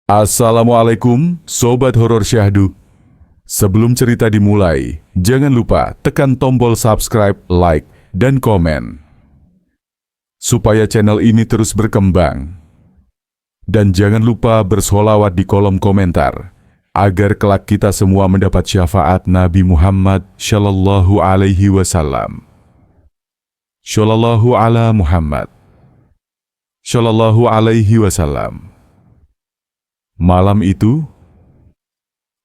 Assalamualaikum Sobat Horor Syahdu. Sebelum cerita dimulai, jangan lupa tekan tombol subscribe, like, dan komen supaya channel ini terus berkembang. Dan jangan lupa bersholawat di kolom komentar agar kelak kita semua mendapat syafaat Nabi Muhammad Shallallahu Alaihi Wasallam. Shallallahu ala Muhammad Shallallahu Alaihi Wasallam. Malam itu,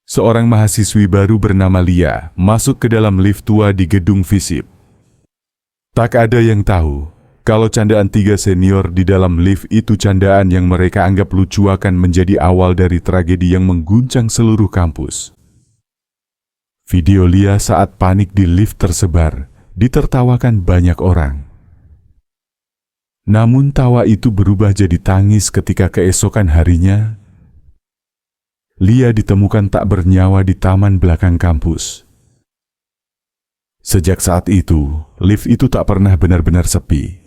seorang mahasiswi baru bernama Lia masuk ke dalam lift tua di gedung FISIP. Tak ada yang tahu kalau candaan tiga senior di dalam lift itu candaan yang mereka anggap lucu akan menjadi awal dari tragedi yang mengguncang seluruh kampus. Video Lia saat panik di lift tersebar, ditertawakan banyak orang. Namun tawa itu berubah jadi tangis ketika keesokan harinya, Lia ditemukan tak bernyawa di taman belakang kampus. Sejak saat itu, lift itu tak pernah benar-benar sepi.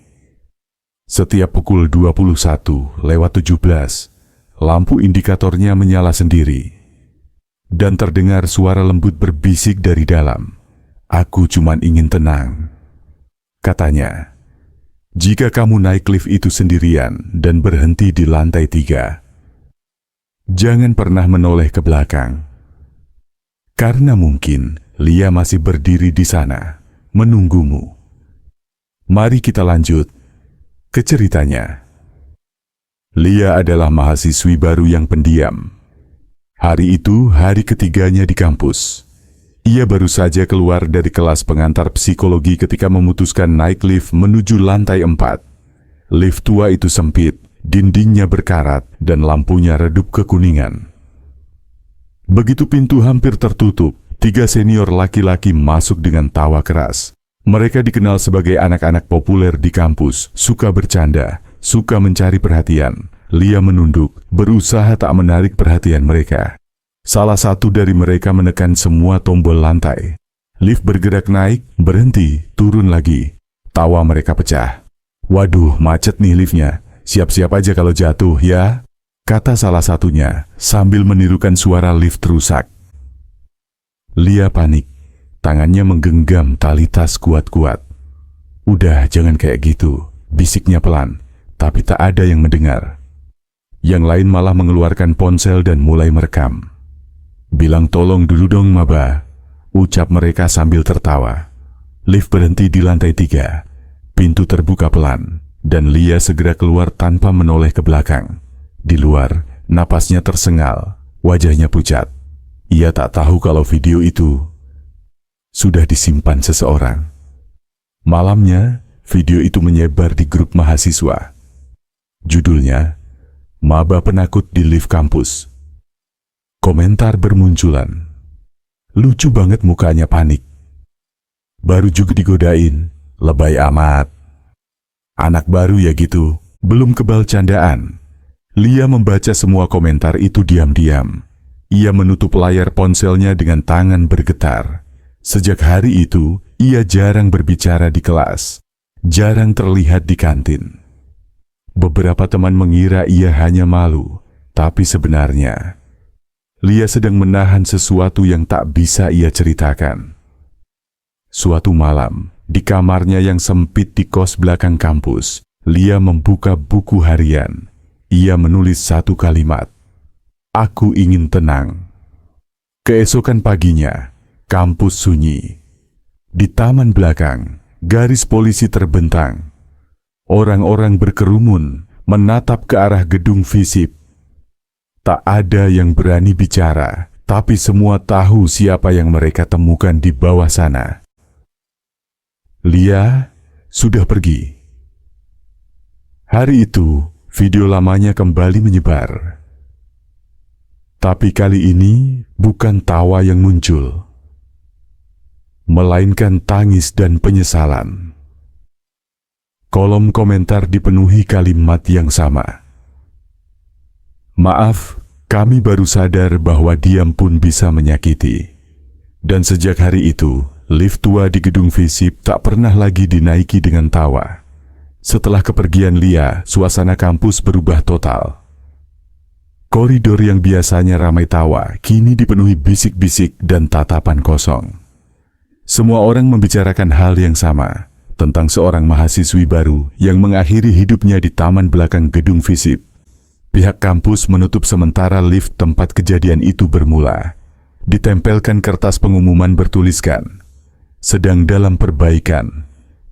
Setiap pukul 21:17, lampu indikatornya menyala sendiri. Dan terdengar suara lembut berbisik dari dalam. "Aku cuman ingin tenang," katanya. "Jika kamu naik lift itu sendirian dan berhenti di lantai 3, jangan pernah menoleh ke belakang. Karena mungkin Lia masih berdiri di sana, menunggumu." Mari kita lanjut ke ceritanya. Lia adalah mahasiswi baru yang pendiam. Hari itu hari ketiganya di kampus. Ia baru saja keluar dari kelas pengantar psikologi ketika memutuskan naik lift menuju lantai 4. Lift tua itu sempit, dindingnya berkarat, dan lampunya redup kekuningan. Begitu pintu hampir tertutup, tiga senior laki-laki masuk dengan tawa keras. Mereka dikenal sebagai anak-anak populer di kampus, suka bercanda, suka mencari perhatian. Lia menunduk, berusaha tak menarik perhatian mereka. Salah satu dari mereka menekan semua tombol lantai. Lift bergerak naik, berhenti, turun lagi. Tawa mereka pecah. "Waduh, macet nih liftnya. Siap-siap aja kalau jatuh ya," kata salah satunya sambil menirukan suara lift rusak. Lia panik. Tangannya menggenggam tali tas kuat-kuat. "Udah, jangan kayak gitu," bisiknya pelan, tapi tak ada yang mendengar. Yang lain malah mengeluarkan ponsel dan mulai merekam. "Bilang tolong dulu dong, maba," ucap mereka sambil tertawa. Lift berhenti di lantai 3. Pintu terbuka pelan, dan Lia segera keluar tanpa menoleh ke belakang. Di luar, napasnya tersengal, wajahnya pucat. Ia tak tahu kalau video itu sudah disimpan seseorang. Malamnya, video itu menyebar di grup mahasiswa. Judulnya, "Maba Penakut di Lift Kampus." Komentar bermunculan. "Lucu banget mukanya, panik. Baru juga digodain, lebay amat. Anak baru ya gitu, belum kebal candaan." Lia membaca semua komentar itu diam-diam. Ia menutup layar ponselnya dengan tangan bergetar. Sejak hari itu, ia jarang berbicara di kelas, jarang terlihat di kantin. Beberapa teman mengira ia hanya malu, tapi sebenarnya Lia sedang menahan sesuatu yang tak bisa ia ceritakan. Suatu malam, di kamarnya yang sempit di kos belakang kampus, Lia membuka buku harian. Ia menulis satu kalimat, "Aku ingin tenang." Keesokan paginya, kampus sunyi. Di taman belakang, garis polisi terbentang. Orang-orang berkerumun, menatap ke arah gedung FISIP. Tak ada yang berani bicara, tapi semua tahu siapa yang mereka temukan di bawah sana. Lia sudah pergi. Hari itu, video lamanya kembali menyebar. Tapi kali ini bukan tawa yang muncul, melainkan tangis dan penyesalan. Kolom komentar dipenuhi kalimat yang sama. "Maaf, kami baru sadar bahwa diam pun bisa menyakiti." Dan sejak hari itu, lift tua di gedung FISIP tak pernah lagi dinaiki dengan tawa. Setelah kepergian Lia, suasana kampus berubah total. Koridor yang biasanya ramai tawa, kini dipenuhi bisik-bisik dan tatapan kosong. Semua orang membicarakan hal yang sama, tentang seorang mahasiswi baru yang mengakhiri hidupnya di taman belakang gedung FISIP. Pihak kampus menutup sementara lift tempat kejadian itu bermula. Ditempelkan kertas pengumuman bertuliskan, "Sedang dalam perbaikan."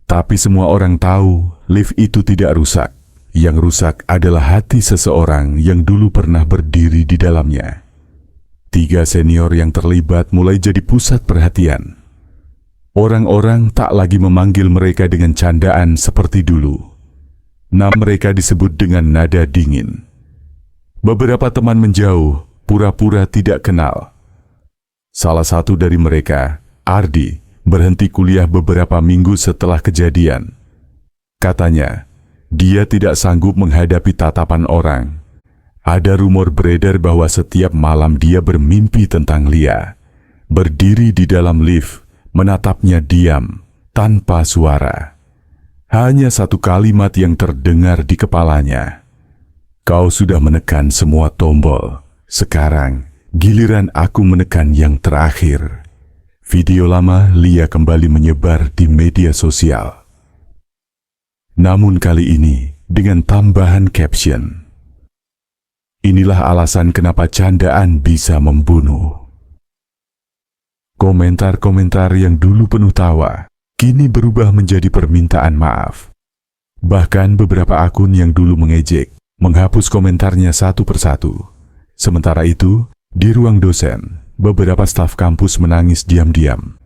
Tapi semua orang tahu lift itu tidak rusak. Yang rusak adalah hati seseorang yang dulu pernah berdiri di dalamnya. 3 senior yang terlibat mulai jadi pusat perhatian. Orang-orang tak lagi memanggil mereka dengan candaan seperti dulu. Nama mereka disebut dengan nada dingin. Beberapa teman menjauh, pura-pura tidak kenal. Salah satu dari mereka, Ardi, berhenti kuliah beberapa minggu setelah kejadian. Katanya, dia tidak sanggup menghadapi tatapan orang. Ada rumor beredar bahwa setiap malam dia bermimpi tentang Lia, berdiri di dalam lift, menatapnya diam, tanpa suara. Hanya satu kalimat yang terdengar di kepalanya. "Kau sudah menekan semua tombol. Sekarang, giliran aku menekan yang terakhir." Video lama Lia kembali menyebar di media sosial. Namun kali ini dengan tambahan caption. Inilah alasan kenapa candaan bisa membunuh. Komentar-komentar yang dulu penuh tawa, kini berubah menjadi permintaan maaf. Bahkan beberapa akun yang dulu mengejek, menghapus komentarnya satu persatu. Sementara itu, di ruang dosen, beberapa staf kampus menangis diam-diam.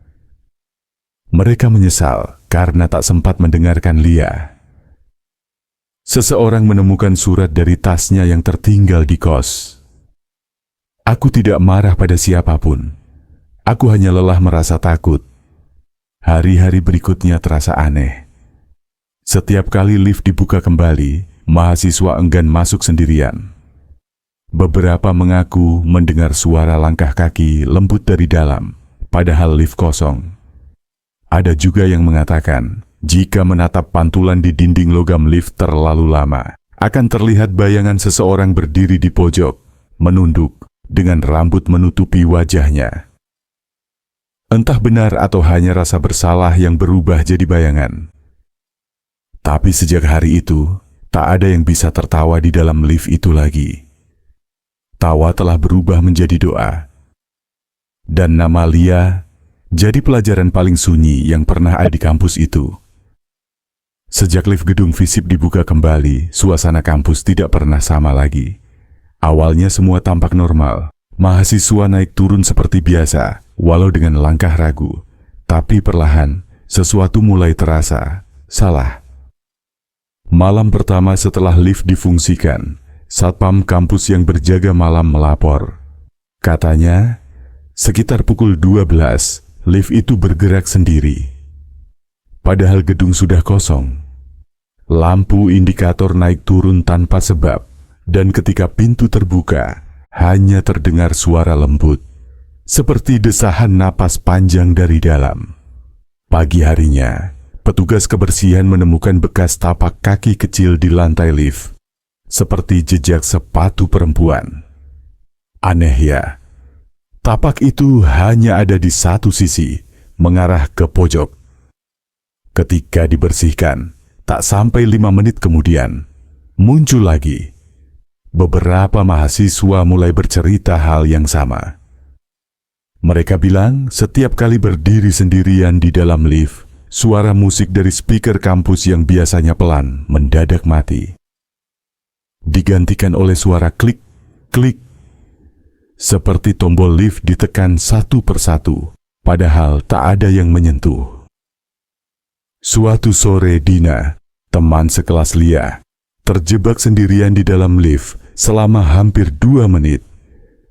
Mereka menyesal karena tak sempat mendengarkan Lia. Seseorang menemukan surat dari tasnya yang tertinggal di kos. "Aku tidak marah pada siapapun. Aku hanya lelah merasa takut." Hari-hari berikutnya terasa aneh. Setiap kali lift dibuka kembali, mahasiswa enggan masuk sendirian. Beberapa mengaku mendengar suara langkah kaki lembut dari dalam, padahal lift kosong. Ada juga yang mengatakan, jika menatap pantulan di dinding logam lift terlalu lama, akan terlihat bayangan seseorang berdiri di pojok, menunduk, dengan rambut menutupi wajahnya. Entah benar atau hanya rasa bersalah yang berubah jadi bayangan. Tapi sejak hari itu, tak ada yang bisa tertawa di dalam lift itu lagi. Tawa telah berubah menjadi doa. Dan nama Lia jadi pelajaran paling sunyi yang pernah ada di kampus itu. Sejak lift gedung FISIP dibuka kembali, suasana kampus tidak pernah sama lagi. Awalnya semua tampak normal. Mahasiswa naik turun seperti biasa, walau dengan langkah ragu. Tapi perlahan, sesuatu mulai terasa salah. Malam pertama setelah lift difungsikan, Satpam kampus yang berjaga malam melapor. Katanya, sekitar pukul 12, lift itu bergerak sendiri. Padahal gedung sudah kosong. Lampu indikator naik turun tanpa sebab, dan ketika pintu terbuka, hanya terdengar suara lembut, seperti desahan napas panjang dari dalam. Pagi harinya, petugas kebersihan menemukan bekas tapak kaki kecil di lantai lift, seperti jejak sepatu perempuan. Aneh ya, tapak itu hanya ada di satu sisi, mengarah ke pojok. Ketika dibersihkan, tak sampai 5 menit kemudian, muncul lagi. Beberapa mahasiswa mulai bercerita hal yang sama. Mereka bilang setiap kali berdiri sendirian di dalam lift, suara musik dari speaker kampus yang biasanya pelan mendadak mati. Digantikan oleh suara klik, klik. Seperti tombol lift ditekan satu persatu, padahal tak ada yang menyentuh. Suatu sore Dina, teman sekelas Lia, terjebak sendirian di dalam lift selama hampir 2 menit.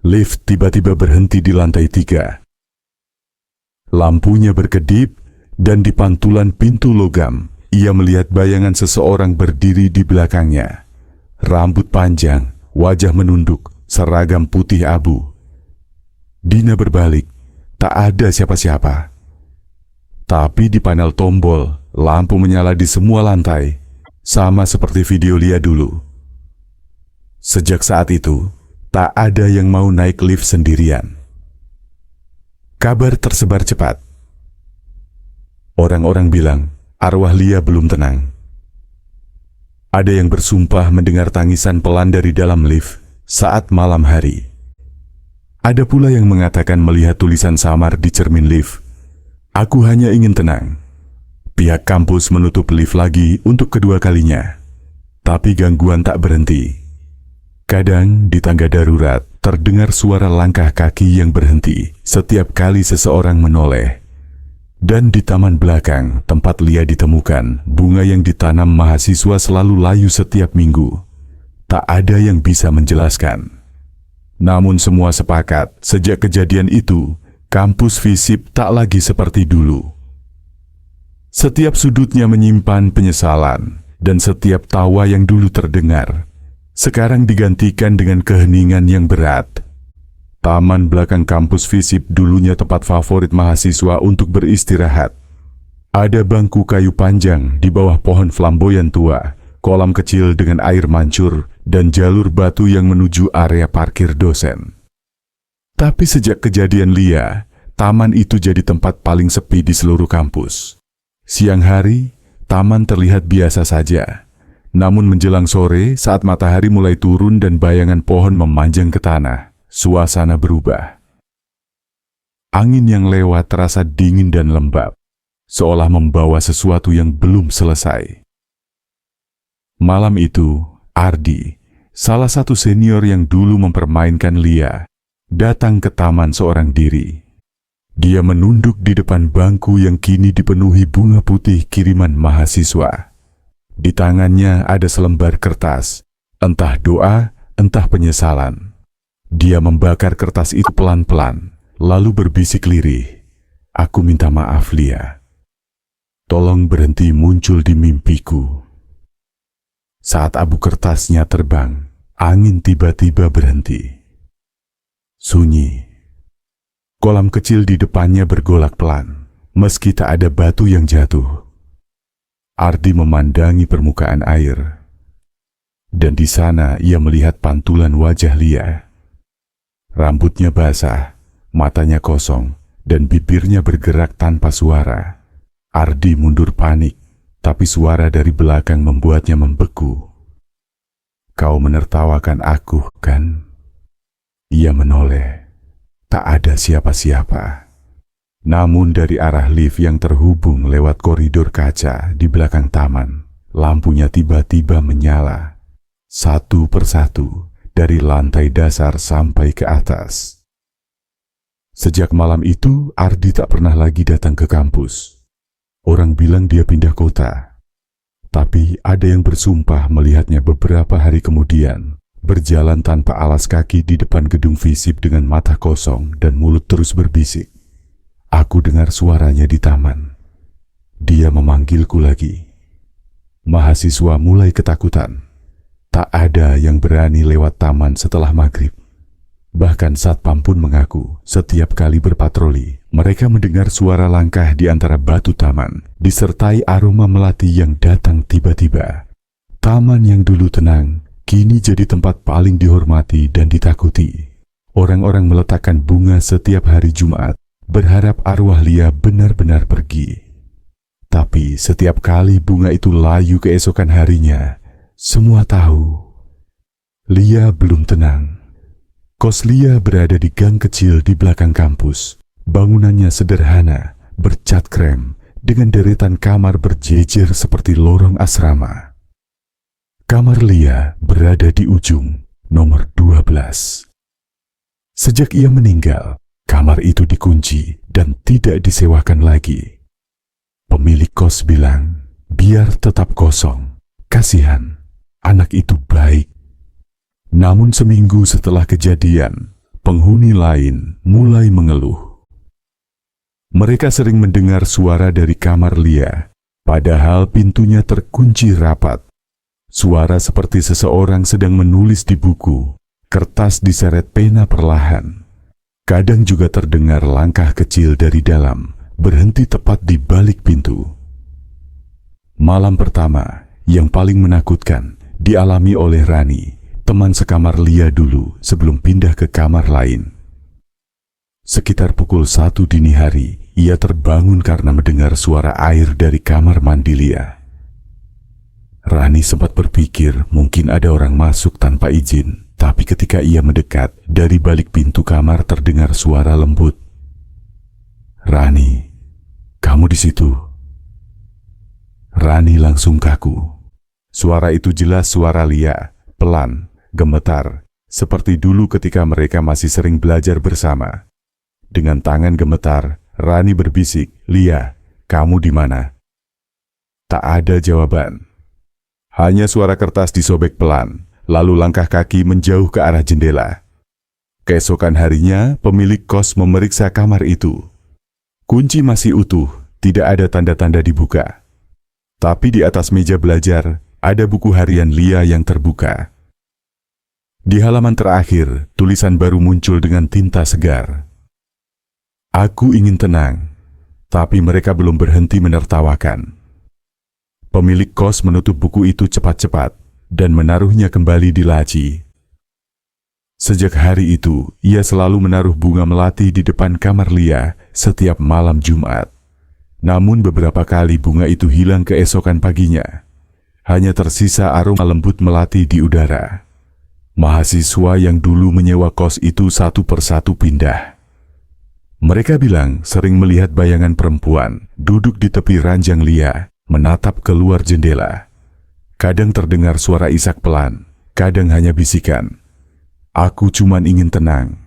Lift tiba-tiba berhenti di lantai 3. Lampunya berkedip, dan di pantulan pintu logam, ia melihat bayangan seseorang berdiri di belakangnya. Rambut panjang, wajah menunduk, seragam putih abu. Dina berbalik, tak ada siapa-siapa. Tapi di panel tombol, lampu menyala di semua lantai. sama seperti video Lia dulu. Sejak saat itu, tak ada yang mau naik lift sendirian. Kabar tersebar cepat. Orang-orang bilang arwah Lia belum tenang. Ada yang bersumpah mendengar tangisan pelan dari dalam lift saat malam hari. Ada pula yang mengatakan melihat tulisan samar di cermin lift. Aku hanya ingin tenang. Pihak kampus menutup lift lagi untuk kedua kalinya. Tapi gangguan tak berhenti. Kadang di tangga darurat terdengar suara langkah kaki yang berhenti setiap kali seseorang menoleh. Dan di taman belakang tempat Lia ditemukan, bunga yang ditanam mahasiswa selalu layu setiap minggu. Tak ada yang bisa menjelaskan. Namun semua sepakat, sejak kejadian itu, kampus FISIP tak lagi seperti dulu. Setiap sudutnya menyimpan penyesalan, dan setiap tawa yang dulu terdengar sekarang digantikan dengan keheningan yang berat. Taman belakang kampus FISIP dulunya tempat favorit mahasiswa untuk beristirahat. Ada bangku kayu panjang di bawah pohon flamboyan tua, kolam kecil dengan air mancur, dan jalur batu yang menuju area parkir dosen. Tapi sejak kejadian Lia, taman itu jadi tempat paling sepi di seluruh kampus. Siang hari, taman terlihat biasa saja. Namun menjelang sore, saat matahari mulai turun dan bayangan pohon memanjang ke tanah, suasana berubah. Angin yang lewat terasa dingin dan lembab, seolah membawa sesuatu yang belum selesai. Malam itu, Ardi, salah satu senior yang dulu mempermainkan Lia, datang ke taman seorang diri. Dia menunduk di depan bangku yang kini dipenuhi bunga putih kiriman mahasiswa. Di tangannya ada selembar kertas, entah doa, entah penyesalan. Dia membakar kertas itu pelan-pelan, lalu berbisik lirih, "Aku minta maaf, Lia. Tolong berhenti muncul di mimpiku." Saat abu kertasnya terbang, angin tiba-tiba berhenti. Sunyi. Kolam kecil di depannya bergolak pelan, meski tak ada batu yang jatuh. Ardi memandangi permukaan air, dan di sana ia melihat pantulan wajah Lia. Rambutnya basah, matanya kosong, dan bibirnya bergerak tanpa suara. Ardi mundur panik, tapi suara dari belakang membuatnya membeku. "Kau menertawakan aku, kan?" Ia menoleh. Tak ada siapa-siapa. Namun dari arah lift yang terhubung lewat koridor kaca di belakang taman, lampunya tiba-tiba menyala, satu persatu dari lantai dasar sampai ke atas. Sejak malam itu, Ardi tak pernah lagi datang ke kampus. Orang bilang dia pindah kota. Tapi ada yang bersumpah melihatnya beberapa hari kemudian, berjalan tanpa alas kaki di depan gedung FISIP dengan mata kosong dan mulut terus berbisik. Aku dengar suaranya di taman. Dia memanggilku lagi. Mahasiswa mulai ketakutan. Tak ada yang berani lewat taman setelah maghrib. Bahkan satpam pun mengaku setiap kali berpatroli, mereka mendengar suara langkah di antara batu taman, disertai aroma melati yang datang tiba-tiba. Taman yang dulu tenang, kini jadi tempat paling dihormati dan ditakuti. Orang-orang meletakkan bunga setiap hari Jumat, berharap arwah Lia benar-benar pergi. Tapi setiap kali bunga itu layu keesokan harinya, semua tahu Lia belum tenang. Kos Lia berada di gang kecil di belakang kampus. Bangunannya sederhana, bercat krem, dengan deretan kamar berjejer seperti lorong asrama. Kamar Lia berada di ujung, nomor 12. Sejak ia meninggal, kamar itu dikunci dan tidak disewakan lagi. Pemilik kos bilang, biar tetap kosong. Kasihan, anak itu baik. Namun seminggu setelah kejadian, penghuni lain mulai mengeluh. Mereka sering mendengar suara dari kamar Lia, padahal pintunya terkunci rapat. Suara seperti seseorang sedang menulis di buku, kertas diseret pena perlahan. Kadang juga terdengar langkah kecil dari dalam, berhenti tepat di balik pintu. Malam pertama, yang paling menakutkan dialami oleh Rani, teman sekamar Lia dulu sebelum pindah ke kamar lain. Sekitar pukul 1 dini hari, ia terbangun karena mendengar suara air dari kamar mandi Lia. Rani sempat berpikir mungkin ada orang masuk tanpa izin, tapi ketika ia mendekat, dari balik pintu kamar terdengar suara lembut. "Rani, kamu di situ?" Rani langsung kaku. Suara itu jelas suara Lia, pelan, gemetar, seperti dulu ketika mereka masih sering belajar bersama. Dengan tangan gemetar, Rani berbisik, "Lia, kamu di mana?" Tak ada jawaban. Hanya suara kertas disobek pelan, lalu langkah kaki menjauh ke arah jendela. Keesokan harinya, pemilik kos memeriksa kamar itu. Kunci masih utuh, tidak ada tanda-tanda dibuka. Tapi di atas meja belajar, ada buku harian Lia yang terbuka. Di halaman terakhir, tulisan baru muncul dengan tinta segar. "Aku ingin tenang," tapi mereka belum berhenti menertawakan. Pemilik kos menutup buku itu cepat-cepat dan menaruhnya kembali di laci. Sejak hari itu, ia selalu menaruh bunga melati di depan kamar Lia setiap malam Jumat. Namun beberapa kali bunga itu hilang keesokan paginya. Hanya tersisa aroma lembut melati di udara. Mahasiswa yang dulu menyewa kos itu satu persatu pindah. Mereka bilang sering melihat bayangan perempuan duduk di tepi ranjang Lia, menatap keluar jendela. Kadang terdengar suara isak pelan, kadang hanya bisikan, "Aku cuman ingin tenang."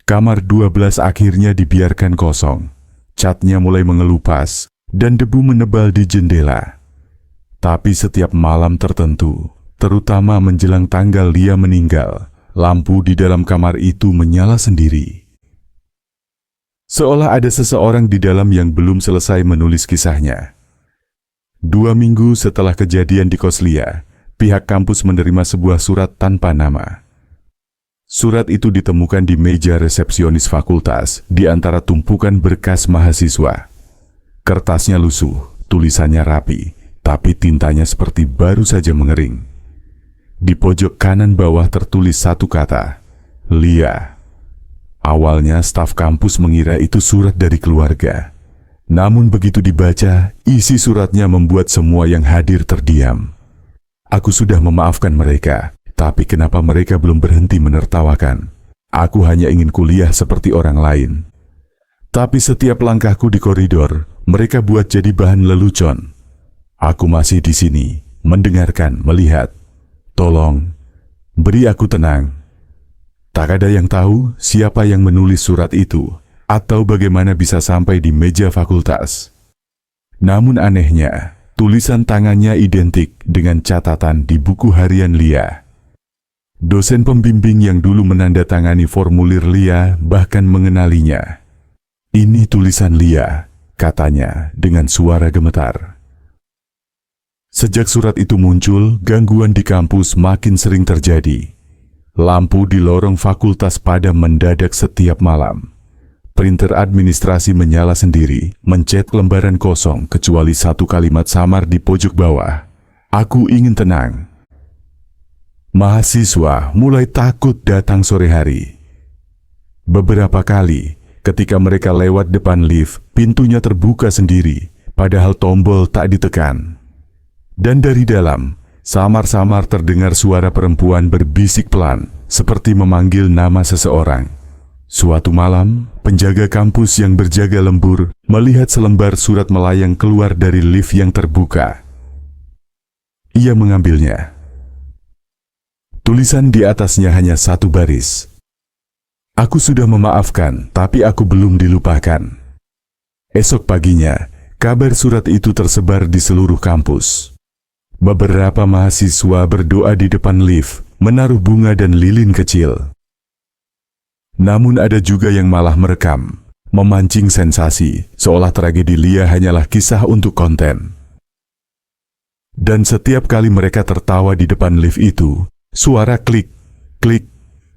Kamar 12 akhirnya dibiarkan kosong. Catnya mulai mengelupas dan debu menebal di jendela. Tapi setiap malam tertentu, terutama menjelang tanggal Lia meninggal, lampu di dalam kamar itu menyala sendiri. Seolah ada seseorang di dalam yang belum selesai menulis kisahnya. 2 minggu setelah kejadian di kos Lia, pihak kampus menerima sebuah surat tanpa nama. Surat itu ditemukan di meja resepsionis fakultas di antara tumpukan berkas mahasiswa. Kertasnya lusuh, tulisannya rapi, tapi tintanya seperti baru saja mengering. Di pojok kanan bawah tertulis satu kata, "Lia." Awalnya staf kampus mengira itu surat dari keluarga. Namun begitu dibaca, isi suratnya membuat semua yang hadir terdiam. Aku sudah memaafkan mereka, tapi kenapa mereka belum berhenti menertawakan? Aku hanya ingin kuliah seperti orang lain. Tapi setiap langkahku di koridor, mereka buat jadi bahan lelucon. Aku masih di sini, mendengarkan, melihat. Tolong, beri aku tenang. Tak ada yang tahu siapa yang menulis surat itu, atau bagaimana bisa sampai di meja fakultas. Namun anehnya, tulisan tangannya identik dengan catatan di buku harian Lia. Dosen pembimbing yang dulu menandatangani formulir Lia bahkan mengenalinya. "Ini tulisan Lia," katanya dengan suara gemetar. Sejak surat itu muncul, gangguan di kampus makin sering terjadi. Lampu di lorong fakultas padam mendadak setiap malam. Printer administrasi menyala sendiri, mencet lembaran kosong kecuali satu kalimat samar di pojok bawah. "Aku ingin tenang." Mahasiswa mulai takut datang sore hari. Beberapa kali, ketika mereka lewat depan lift, pintunya terbuka sendiri, padahal tombol tak ditekan. Dan dari dalam, samar-samar terdengar suara perempuan berbisik pelan, seperti memanggil nama seseorang. Suatu malam, penjaga kampus yang berjaga lembur melihat selembar surat melayang keluar dari lift yang terbuka. Ia mengambilnya. Tulisan di atasnya hanya satu baris. "Aku sudah memaafkan, tapi aku belum dilupakan." Esok paginya, kabar surat itu tersebar di seluruh kampus. Beberapa mahasiswa berdoa di depan lift, menaruh bunga dan lilin kecil. Namun ada juga yang malah merekam, memancing sensasi, seolah tragedi Lia hanyalah kisah untuk konten. Dan setiap kali mereka tertawa di depan lift itu, suara klik, klik,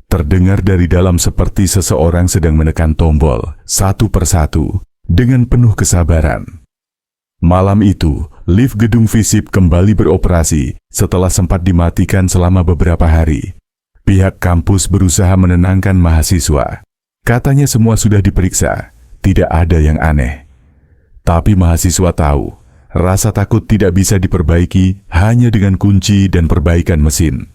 terdengar dari dalam seperti seseorang sedang menekan tombol, satu persatu, dengan penuh kesabaran. Malam itu, lift gedung FISIP kembali beroperasi setelah sempat dimatikan selama beberapa hari. Pihak kampus berusaha menenangkan mahasiswa. Katanya semua sudah diperiksa, tidak ada yang aneh. Tapi mahasiswa tahu, rasa takut tidak bisa diperbaiki hanya dengan kunci dan perbaikan mesin.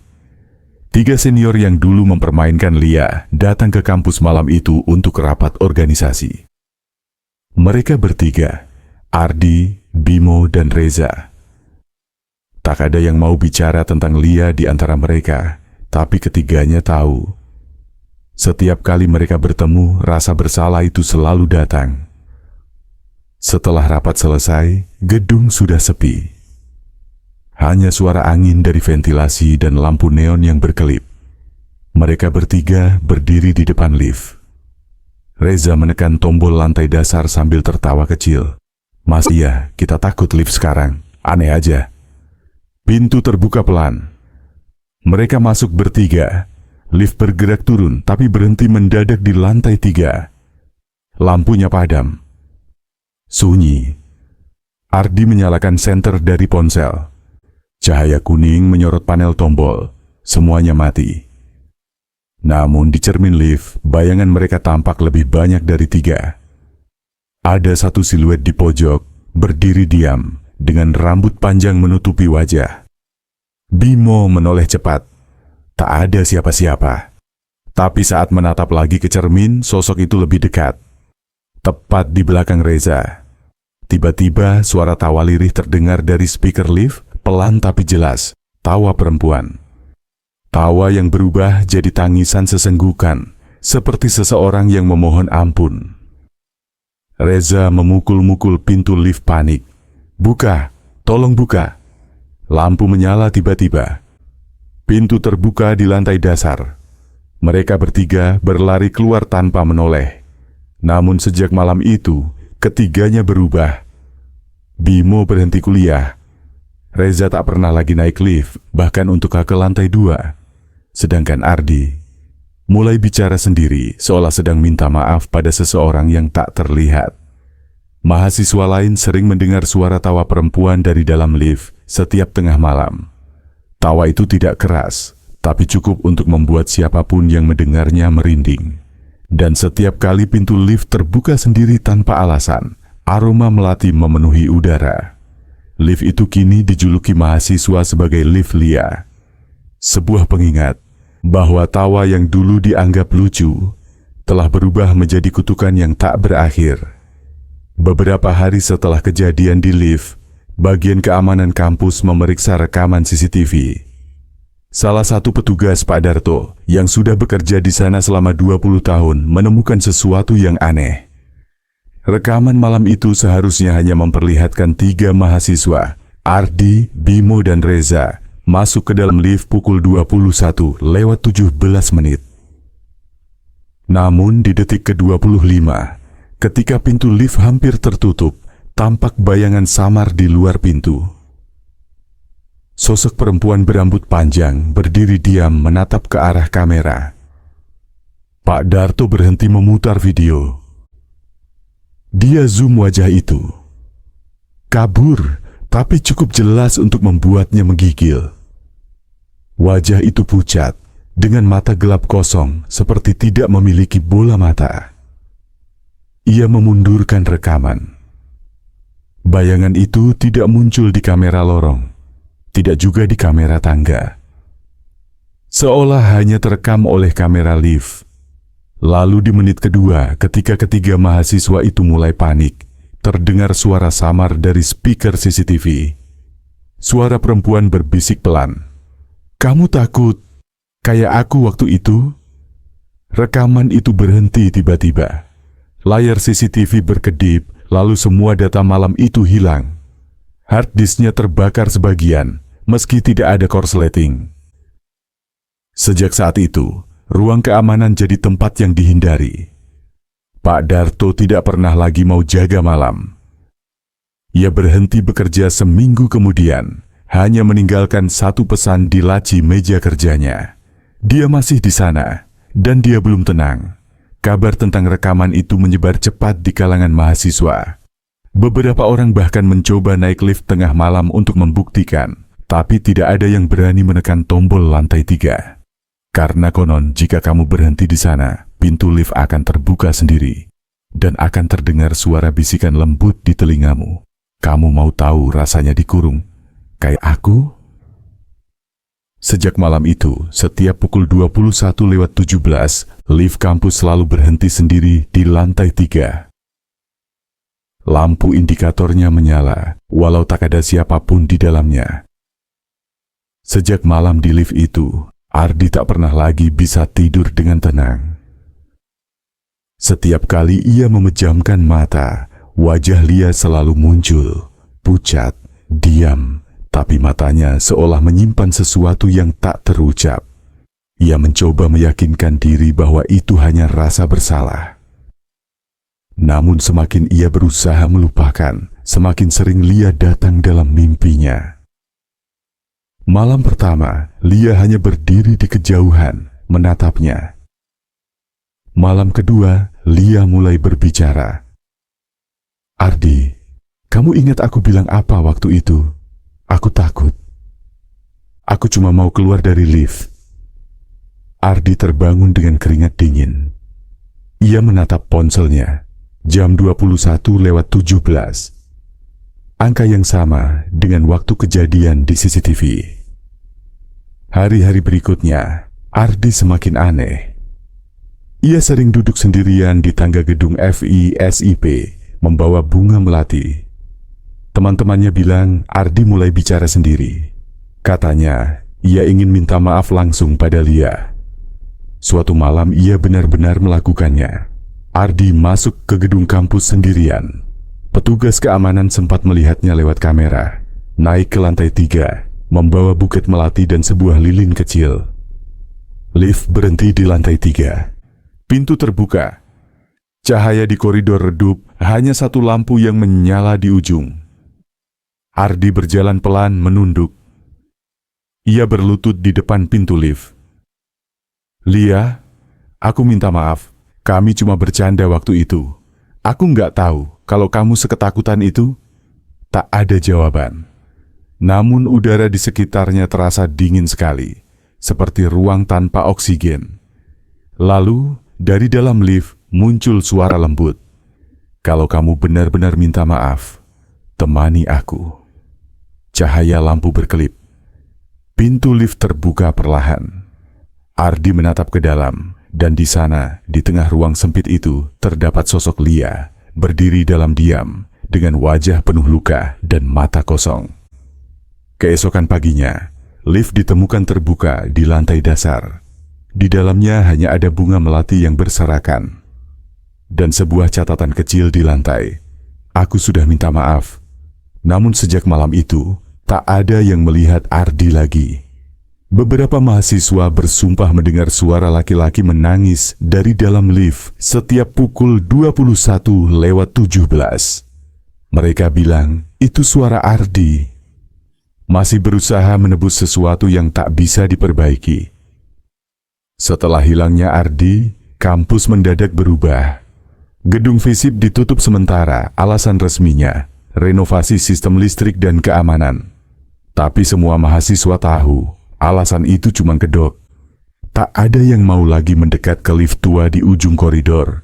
3 senior yang dulu mempermainkan Lia datang ke kampus malam itu untuk rapat organisasi. Mereka bertiga, Ardi, Bimo, dan Reza. Tak ada yang mau bicara tentang Lia di antara mereka, tapi ketiganya tahu. Setiap kali mereka bertemu, rasa bersalah itu selalu datang. Setelah rapat selesai, gedung sudah sepi. Hanya suara angin dari ventilasi dan lampu neon yang berkelip. Mereka bertiga berdiri di depan lift. Reza menekan tombol lantai dasar sambil tertawa kecil. "Mas, iya, kita takut lift sekarang. Aneh aja." Pintu terbuka pelan. Mereka masuk bertiga. Lift bergerak turun, tapi berhenti mendadak di lantai 3. Lampunya padam. Sunyi. Ardi menyalakan senter dari ponsel. Cahaya kuning menyorot panel tombol. Semuanya mati. Namun di cermin lift, bayangan mereka tampak lebih banyak dari 3. Ada satu siluet di pojok, berdiri diam, dengan rambut panjang menutupi wajah. Bimo menoleh cepat. Tak ada siapa-siapa. Tapi saat menatap lagi ke cermin, sosok itu lebih dekat. Tepat di belakang Reza. Tiba-tiba suara tawa lirih terdengar dari speaker lift, pelan tapi jelas. Tawa perempuan. Tawa yang berubah jadi tangisan sesenggukan, seperti seseorang yang memohon ampun. Reza memukul-mukul pintu lift panik. "Buka, tolong buka." Lampu menyala tiba-tiba. Pintu terbuka di lantai dasar. Mereka bertiga berlari keluar tanpa menoleh. Namun sejak malam itu, ketiganya berubah. Bimo berhenti kuliah. Reza tak pernah lagi naik lift, bahkan untuk ke lantai 2. Sedangkan Ardi mulai bicara sendiri, seolah sedang minta maaf pada seseorang yang tak terlihat. Mahasiswa lain sering mendengar suara tawa perempuan dari dalam lift setiap tengah malam. Tawa itu tidak keras, tapi cukup untuk membuat siapapun yang mendengarnya merinding. Dan setiap kali pintu lift terbuka sendiri tanpa alasan, aroma melati memenuhi udara. Lift itu kini dijuluki mahasiswa sebagai lift Lia. Sebuah pengingat bahwa tawa yang dulu dianggap lucu telah berubah menjadi kutukan yang tak berakhir. Beberapa hari setelah kejadian di lift, bagian keamanan kampus memeriksa rekaman CCTV. Salah satu petugas Pak Darto yang sudah bekerja di sana selama 20 tahun menemukan sesuatu yang aneh. Rekaman malam itu seharusnya hanya memperlihatkan 3 mahasiswa, Ardi, Bimo, dan Reza, masuk ke dalam lift pukul 21:17. Namun di detik ke-25, ketika pintu lift hampir tertutup, tampak bayangan samar di luar pintu. Sosok perempuan berambut panjang berdiri diam menatap ke arah kamera. Pak Darto berhenti memutar video. Dia zoom wajah itu. Kabur, tapi cukup jelas untuk membuatnya menggigil. Wajah itu pucat, dengan mata gelap kosong, seperti tidak memiliki bola mata. Ia memundurkan rekaman. Bayangan itu tidak muncul di kamera lorong, tidak juga di kamera tangga. Seolah hanya terekam oleh kamera lift. Lalu di menit kedua, ketika ketiga mahasiswa itu mulai panik, terdengar suara samar dari speaker CCTV. Suara perempuan berbisik pelan. "Kamu takut, kayak aku waktu itu?" Rekaman itu berhenti tiba-tiba. Layar CCTV berkedip, lalu semua data malam itu hilang. Hard disknya terbakar sebagian, meski tidak ada korsleting. Sejak saat itu, ruang keamanan jadi tempat yang dihindari. Pak Darto tidak pernah lagi mau jaga malam. Ia berhenti bekerja seminggu kemudian, hanya meninggalkan satu pesan di laci meja kerjanya. Dia masih di sana, dan dia belum tenang. Kabar tentang rekaman itu menyebar cepat di kalangan mahasiswa. Beberapa orang bahkan mencoba naik lift tengah malam untuk membuktikan, tapi tidak ada yang berani menekan tombol lantai 3. Karena konon jika kamu berhenti di sana, pintu lift akan terbuka sendiri, dan akan terdengar suara bisikan lembut di telingamu. Kamu mau tahu rasanya dikurung, kayak aku? Sejak malam itu, setiap pukul 21:17, lift kampus selalu berhenti sendiri di lantai 3. Lampu indikatornya menyala, walau tak ada siapapun di dalamnya. Sejak malam di lift itu, Ardi tak pernah lagi bisa tidur dengan tenang. Setiap kali ia memejamkan mata, wajah Lia selalu muncul, pucat, diam, tapi matanya seolah menyimpan sesuatu yang tak terucap. Ia mencoba meyakinkan diri bahwa itu hanya rasa bersalah. Namun semakin ia berusaha melupakan, semakin sering Lia datang dalam mimpinya. Malam pertama, Lia hanya berdiri di kejauhan, menatapnya. Malam kedua, Lia mulai berbicara. "Ardi, kamu ingat aku bilang apa waktu itu? Aku takut. Aku cuma mau keluar dari lift." Ardi terbangun dengan keringat dingin. Ia menatap ponselnya. Jam 21:17. Angka yang sama dengan waktu kejadian di CCTV. Hari-hari berikutnya, Ardi semakin aneh. Ia sering duduk sendirian di tangga gedung FISIP, membawa bunga melati. Teman-temannya bilang Ardi mulai bicara sendiri. Katanya, ia ingin minta maaf langsung pada Lia. Suatu malam ia benar-benar melakukannya. Ardi masuk ke gedung kampus sendirian. Petugas keamanan sempat melihatnya lewat kamera, naik ke lantai 3, membawa buket melati dan sebuah lilin kecil. Lift berhenti di lantai 3. Pintu terbuka. Cahaya di koridor redup, hanya satu lampu yang menyala di ujung. Ardi berjalan pelan menunduk. Ia berlutut di depan pintu lift. "Lia, aku minta maaf. Kami cuma bercanda waktu itu. Aku nggak tahu kalau kamu seketakutan itu." Tak ada jawaban. Namun udara di sekitarnya terasa dingin sekali, seperti ruang tanpa oksigen. Lalu, dari dalam lift muncul suara lembut. "Kalau kamu benar-benar minta maaf, temani aku." Cahaya lampu berkelip. Pintu lift terbuka perlahan. Ardi menatap ke dalam. Dan di sana, di tengah ruang sempit itu, terdapat sosok Lia, berdiri dalam diam, dengan wajah penuh luka dan mata kosong. Keesokan paginya, lift ditemukan terbuka di lantai dasar. Di dalamnya hanya ada bunga melati yang berserakan. Dan sebuah catatan kecil di lantai. "Aku sudah minta maaf." Namun sejak malam itu, tak ada yang melihat Ardi lagi. Beberapa mahasiswa bersumpah mendengar suara laki-laki menangis dari dalam lift setiap pukul 21:17. Mereka bilang itu suara Ardi. Masih berusaha menebus sesuatu yang tak bisa diperbaiki. Setelah hilangnya Ardi, kampus mendadak berubah. Gedung FISIP ditutup sementara, alasan resminya renovasi sistem listrik dan keamanan. Tapi semua mahasiswa tahu alasan itu cuma kedok. Tak ada yang mau lagi mendekat ke lift tua di ujung koridor.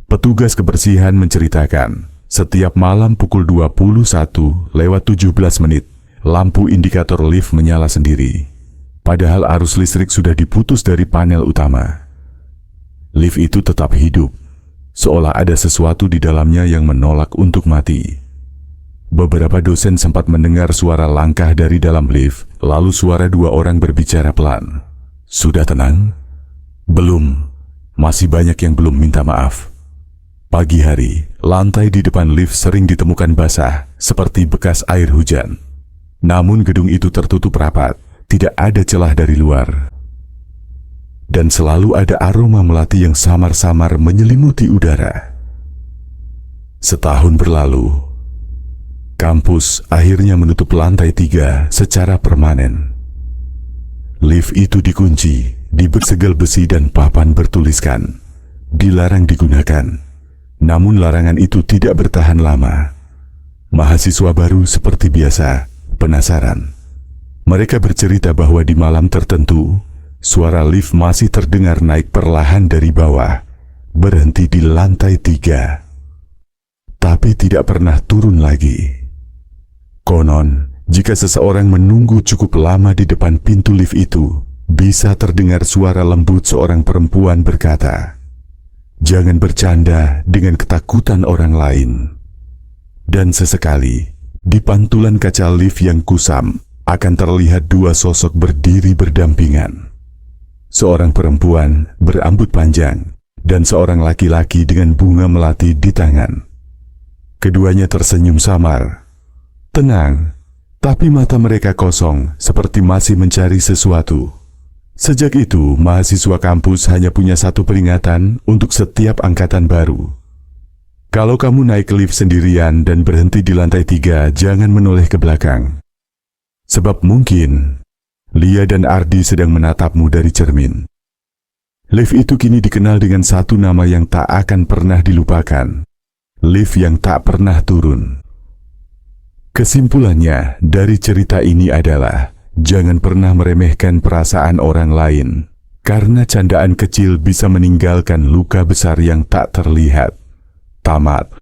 Petugas kebersihan menceritakan, setiap malam pukul 21:17, lampu indikator lift menyala sendiri. Padahal arus listrik sudah diputus dari panel utama. Lift itu tetap hidup, seolah ada sesuatu di dalamnya yang menolak untuk mati. Beberapa dosen sempat mendengar suara langkah dari dalam lift, lalu suara dua orang berbicara pelan. "Sudah tenang?" "Belum. Masih banyak yang belum minta maaf." Pagi hari, lantai di depan lift sering ditemukan basah, seperti bekas air hujan. Namun gedung itu tertutup rapat, tidak ada celah dari luar. Dan selalu ada aroma melati yang samar-samar menyelimuti udara. Setahun berlalu, kampus akhirnya menutup lantai 3 secara permanen. Lift itu dikunci, dibersegel besi dan papan bertuliskan, "Dilarang digunakan." Namun larangan itu tidak bertahan lama. Mahasiswa baru seperti biasa, penasaran. Mereka bercerita bahwa di malam tertentu, suara lift masih terdengar naik perlahan dari bawah, berhenti di lantai 3. Tapi tidak pernah turun lagi. Konon, jika seseorang menunggu cukup lama di depan pintu lift itu, bisa terdengar suara lembut seorang perempuan berkata, "Jangan bercanda dengan ketakutan orang lain." Dan sesekali, di pantulan kaca lift yang kusam, akan terlihat dua sosok berdiri berdampingan. Seorang perempuan berambut panjang, dan seorang laki-laki dengan bunga melati di tangan. Keduanya tersenyum samar, tenang, tapi mata mereka kosong seperti masih mencari sesuatu. Sejak itu, mahasiswa kampus hanya punya satu peringatan untuk setiap angkatan baru. Kalau kamu naik lift sendirian dan berhenti di lantai 3, jangan menoleh ke belakang. Sebab mungkin Lia dan Ardi sedang menatapmu dari cermin. Lift itu kini dikenal dengan satu nama yang tak akan pernah dilupakan. Lift yang tak pernah turun. Kesimpulannya dari cerita ini adalah, jangan pernah meremehkan perasaan orang lain, karena candaan kecil bisa meninggalkan luka besar yang tak terlihat. Tamat.